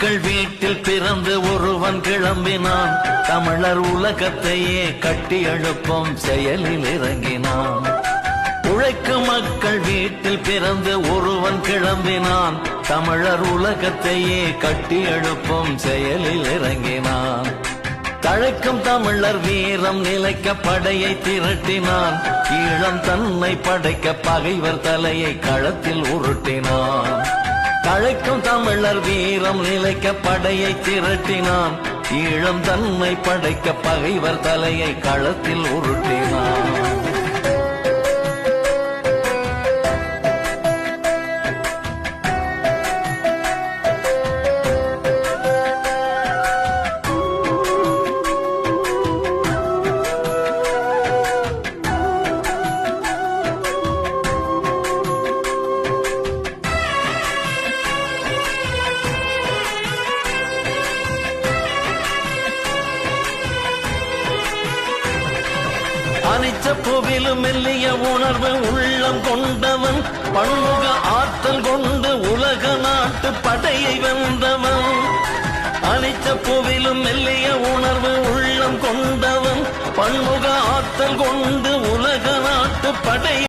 மக்கள் வீட்டில் பிறந்து ஒருவன் கிளம்பினான். தமிழர் உலகத்தையே கட்டி எழுப்பும் செயலில் இறங்கினான். உழைக்கும் மக்கள் வீட்டில் பிறந்து ஒருவன் கிளம்பினான். தமிழர் உலகத்தையே கட்டி எழுப்பும் செயலில் இறங்கினான். தழைக்கும் தமிழர் வீரம் நிலைக்க படையை திரட்டினான். ஈழம் தன்னை படைக்க பகைவர் தலையை களத்தில் உருட்டினான். தழைக்கும் தமிழர் வீரம் நிலைக்க படையை திரட்டினான். ஈழம் தன்னை படைக்க பகைவர் தலையை களத்தில் உருட்டினான். அனிச்ச புவிலும் மெல்லிய உணர்வு உள்ளம் கொண்டவன். பன்முக ஆற்றல் கொண்டு உலக நாட்டு படையை வென்றவன். அனிச்ச புவிலும் மெல்லிய உணர்வு உள்ளம் கொண்டவன். பன்முக ஆற்றல் கொண்டு உலக நாட்டு படை